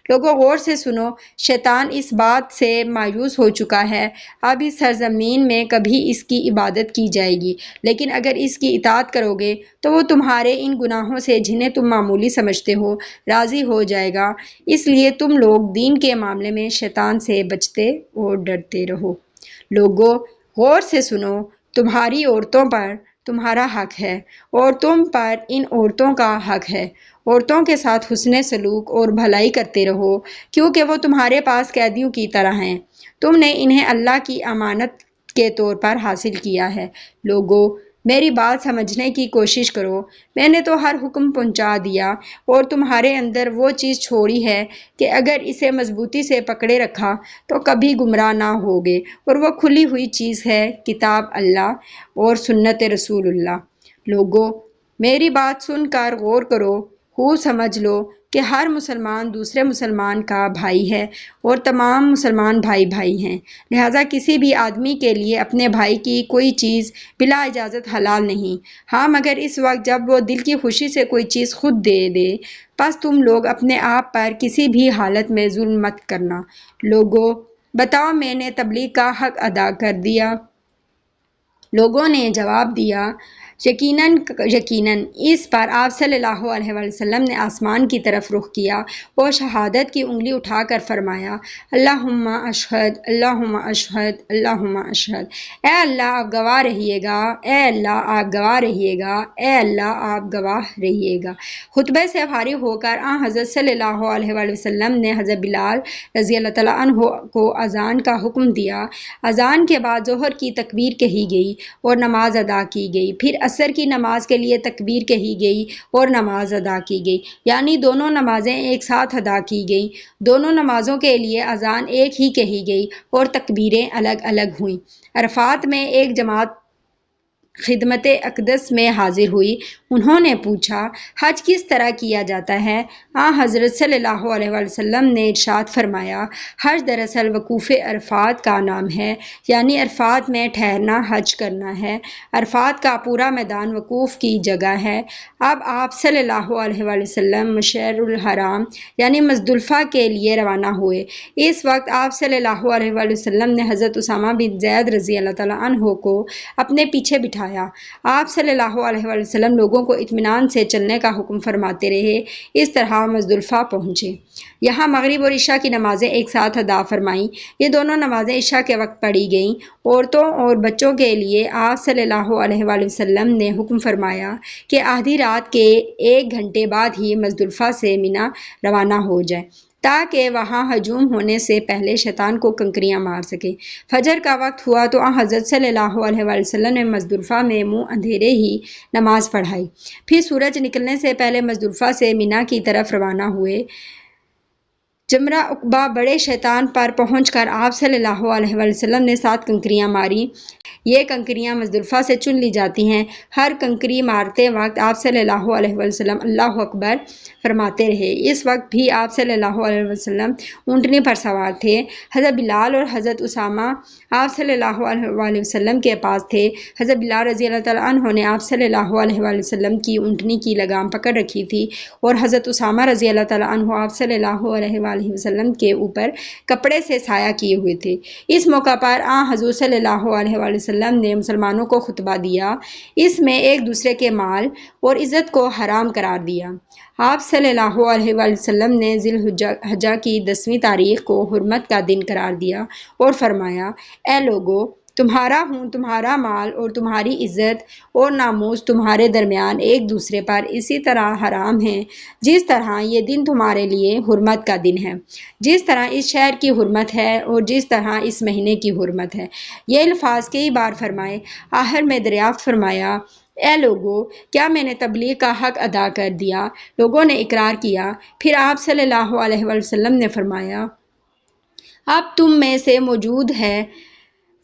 لوگوں غور سے سنو، شیطان اس بات سے مایوس ہو چکا ہے، اب اس سرزمین میں کبھی اس کی عبادت کی جائے گی، لیکن اگر اس کی اطاعت کرو گے تو وہ تمہارے ان گناہوں سے جنہیں تم معمولی سمجھتے ہو راضی ہو جائے گا۔ اس لیے تم لوگ دین کے معاملے میں شیطان سے بچتے اور ڈرتے رہو۔ لوگوں غور سے سنو، تمہاری عورتوں پر تمہارا حق ہے اور تم پر ان عورتوں کا حق ہے۔ عورتوں کے ساتھ حسن سلوک اور بھلائی کرتے رہو، کیونکہ وہ تمہارے پاس قیدیوں کی طرح ہیں، تم نے انہیں اللہ کی امانت کے طور پر حاصل کیا ہے۔ لوگوں میری بات سمجھنے کی کوشش کرو، میں نے تو ہر حکم پہنچا دیا اور تمہارے اندر وہ چیز چھوڑی ہے کہ اگر اسے مضبوطی سے پکڑے رکھا تو کبھی گمراہ نہ ہوگے، اور وہ کھلی ہوئی چیز ہے کتاب اللہ اور سنت رسول اللہ۔ لوگوں میری بات سن کر غور کرو، سمجھ لو کہ ہر مسلمان دوسرے مسلمان کا بھائی ہے اور تمام مسلمان بھائی بھائی ہیں، لہٰذا کسی بھی آدمی کے لیے اپنے بھائی کی کوئی چیز بلا اجازت حلال نہیں، ہاں مگر اس وقت جب وہ دل کی خوشی سے کوئی چیز خود دے دے، پس تم لوگ اپنے آپ پر کسی بھی حالت میں ظلم مت کرنا۔ لوگوں بتاؤ میں نے تبلیغ کا حق ادا کر دیا؟ لوگوں نے جواب دیا یقیناً۔ اس پر آپ صلی اللہ علیہ وسلم نے آسمان کی طرف رخ کیا اور شہادت کی انگلی اٹھا کر فرمایا، اللہم اشہد، اللہم اشہد، اللہم اشہد۔ اے اللہ آپ گواہ رہیے گا، اے اللہ آپ گواہ رہیے گا، اے اللہ آپ گواہ رہیے گا۔ خطبے سے فارغ ہو کر حضرت صلی اللہ علیہ وسلم نے حضرت بلال رضی اللہ تعالیٰ عنہ کو اذان کا حکم دیا۔ اذان کے بعد ظہر کی تکبیر کہی گئی اور نماز ادا کی گئی، پھر عصر کی نماز کے لیے تکبیر کہی گئی اور نماز ادا کی گئی، یعنی دونوں نمازیں ایک ساتھ ادا کی گئیں۔ دونوں نمازوں کے لیے اذان ایک ہی کہی گئی اور تکبیریں الگ الگ ہوئیں۔ عرفات میں ایک جماعت خدمت اقدس میں حاضر ہوئی، انہوں نے پوچھا حج کس طرح کیا جاتا ہے؟ حضرت صلی اللہ علیہ وسلم نے ارشاد فرمایا، حج دراصل وقوف عرفات کا نام ہے، یعنی عرفات میں ٹھہرنا حج کرنا ہے۔ عرفات کا پورا میدان وقوف کی جگہ ہے۔ اب آپ صلی اللہ علیہ وسلم مشعر الحرام یعنی مزدلفہ کے لیے روانہ ہوئے۔ اس وقت آپ صلی اللہ علیہ وسلم نے حضرت اسامہ بن زید رضی اللہ تعالیٰ عنہ کو اپنے پیچھے بٹھایا۔ آپ صلی اللہ علیہ وسلم لوگوں کو اطمینان سے چلنے کا حکم فرماتے رہے، اس طرح مزدلفہ پہنچے۔ یہاں مغرب اور عشاء کی نمازیں ایک ساتھ ادا فرمائیں۔ یہ دونوں نمازیں عشاء کے وقت پڑھی گئیں۔ عورتوں اور بچوں کے لیے آپ صلی اللہ علیہ وسلم نے حکم فرمایا کہ آدھی رات کے 1 گھنٹے بعد ہی مزدلفہ سے منی روانہ ہو جائیں، تاکہ وہاں ہجوم ہونے سے پہلے شیطان کو کنکریاں مار سکے۔ فجر کا وقت ہوا تو حضرت صلی اللہ علیہ وسلم نے مزدلفہ میں منہ اندھیرے ہی نماز پڑھائی، پھر سورج نکلنے سے پہلے مزدلفہ سے منی کی طرف روانہ ہوئے۔ جمرہ عقبہ بڑے شیطان پر پہنچ کر آپ صلی اللہ علیہ وسلم نے 7 کنکریاں ماری۔ یہ کنکریاں مزدلفہ سے چن لی جاتی ہیں۔ ہر کنکری مارتے وقت آپ صلی اللہ علیہ وسلم اللہ اکبر فرماتے رہے۔ اس وقت بھی آپ صلی اللہ علیہ وسلم اونٹنی پر سوار تھے۔ حضرت بلال اور حضرت اسامہ آپ صلی اللہ علیہ وسلم کے پاس تھے۔ حضرت بلال رضی اللہ تعالیٰ عنہ نے آپ صلی اللہ علیہ وسلم کی اونٹنی کی لگام پکڑ رکھی تھی اور حضرت اسامہ رضی اللہ تعالیٰ عنہ آپ صلی اللہ علیہ وسلم کے اوپر کپڑے سے سایہ کیے ہوئے تھے۔ اس موقع پر حضور صلی اللہ علیہ وسلم نے مسلمانوں کو خطبہ دیا، اس میں ایک دوسرے کے مال اور عزت کو حرام قرار دیا۔ آپ صلی اللہ علیہ وسلم نے ذی الحجہ کی 10ویں تاریخ کو حرمت کا دن قرار دیا اور فرمایا، اے لوگو تمہارا مال اور تمہاری عزت اور ناموس تمہارے درمیان ایک دوسرے پر اسی طرح حرام ہیں جس طرح یہ دن تمہارے لیے حرمت کا دن ہے، جس طرح اس شہر کی حرمت ہے اور جس طرح اس مہینے کی حرمت ہے۔ یہ الفاظ کئی بار فرمائے، آخر میں دریافت فرمایا، اے لوگو کیا میں نے تبلیغ کا حق ادا کر دیا؟ لوگوں نے اقرار کیا۔ پھر آپ صلی اللہ علیہ وسلم نے فرمایا، اب تم میں سے موجود ہے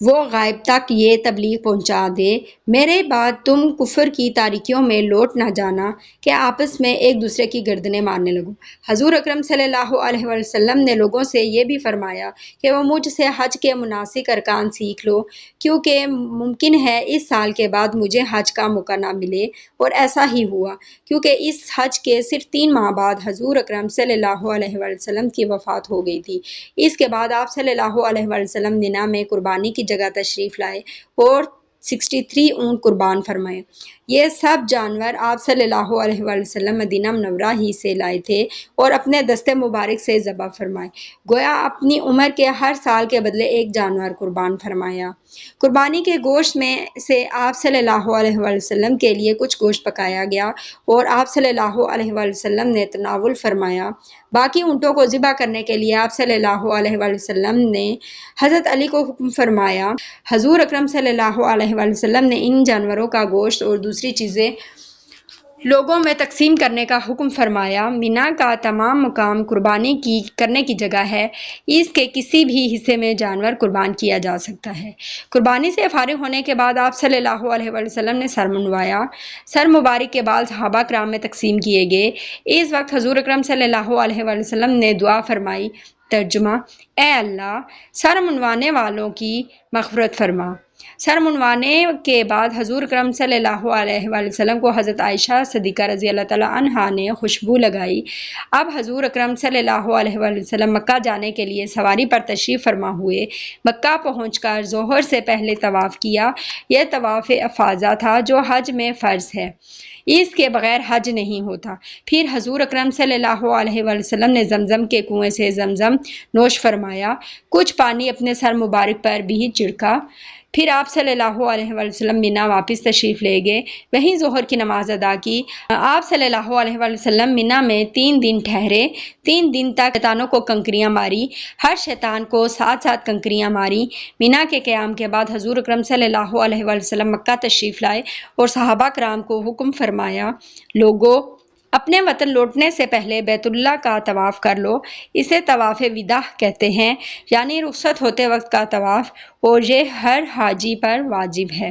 وہ غائب تک یہ تبلیغ پہنچا دے، میرے بعد تم کفر کی تاریکیوں میں لوٹ نہ جانا کہ آپس میں ایک دوسرے کی گردنیں مارنے لگو۔ حضور اکرم صلی اللہ علیہ وسلم نے لوگوں سے یہ بھی فرمایا کہ وہ مجھ سے حج کے مناسک ارکان سیکھ لو، کیونکہ ممکن ہے اس سال کے بعد مجھے حج کا موقع نہ ملے، اور ایسا ہی ہوا، کیونکہ اس حج کے صرف 3 ماہ بعد حضور اکرم صلی اللہ علیہ وسلم کی وفات ہو گئی تھی۔ اس کے بعد آپ صلی اللہ علیہ وسلم مینا میں قربانی کی جگہ تشریف لائے اور 63 اونٹ قربان فرمائے۔ یہ سب جانور آپ صلی اللہ علیہ وسلم مدینہ منورہ ہی سے لائے تھے اور اپنے دستے مبارک سے ذبح فرمائے، گویا اپنی عمر کے ہر سال کے بدلے ایک جانور قربان فرمایا۔ قربانی کے گوشت میں سے آپ صلی اللہ علیہ وسلم کے لیے کچھ گوشت پکایا گیا اور آپ صلی اللہ علیہ وسلم نے تناول فرمایا۔ باقی اونٹوں کو ذبح کرنے کے لیے آپ صلی اللہ علیہ وسلم نے حضرت علی کو حکم فرمایا۔ حضور اکرم صلی اللہ علیہ وسلم نے ان جانوروں کا گوشت اور دوسری چیزیں لوگوں میں تقسیم کرنے کا حکم فرمایا۔ مینا کا تمام مقام قربانی کرنے کی جگہ ہے، اس کے کسی بھی حصے میں جانور قربان کیا جا سکتا ہے۔ قربانی سے فارغ ہونے کے بعد آپ صلی اللہ علیہ وسلم نے سر منڈوایا۔ سر مبارک کے بال صحابہ کرام میں تقسیم کیے گئے۔ اس وقت حضور اکرم صلی اللہ علیہ وسلم نے دعا فرمائی۔ ترجمہ: اے اللہ، سر منڈوانے والوں کی مغفرت فرما۔ سر منڈوانے کے بعد حضور اکرم صلی اللہ علیہ وسلم کو حضرت عائشہ صدیقہ رضی اللہ تعالیٰ عنہا نے خوشبو لگائی۔ اب حضور اکرم صلی اللہ علیہ وسلم مکہ جانے کے لیے سواری پر تشریف فرما ہوئے۔ مکہ پہنچ کر ظہر سے پہلے طواف کیا۔ یہ طواف افاضہ تھا جو حج میں فرض ہے، اس کے بغیر حج نہیں ہوتا۔ پھر حضور اکرم صلی اللہ علیہ وسلم نے زمزم کے کنویں سے زمزم نوش فرمایا، کچھ پانی اپنے سر مبارک پر بھی چھڑکا۔ پھر آپ صلی اللہ علیہ وسلم مینا واپس تشریف لے گئے، وہیں ظہر کی نماز ادا کی۔ آپ صلی اللہ علیہ وسلم مینا میں 3 دن ٹھہرے۔ 3 دن تک شیطانوں کو کنکریاں ماری، ہر شیطان کو 7 کنکریاں ماری۔ مینا کے قیام کے بعد حضور اکرم صلی اللہ علیہ وسلم مکہ تشریف لائے اور صحابہ کرام کو حکم فرمایا، لوگو، اپنے وطن لوٹنے سے پہلے بیت اللہ کا طواف کر لو۔ اسے طواف وداع کہتے ہیں، یعنی رخصت ہوتے وقت کا طواف، اور یہ ہر حاجی پر واجب ہے۔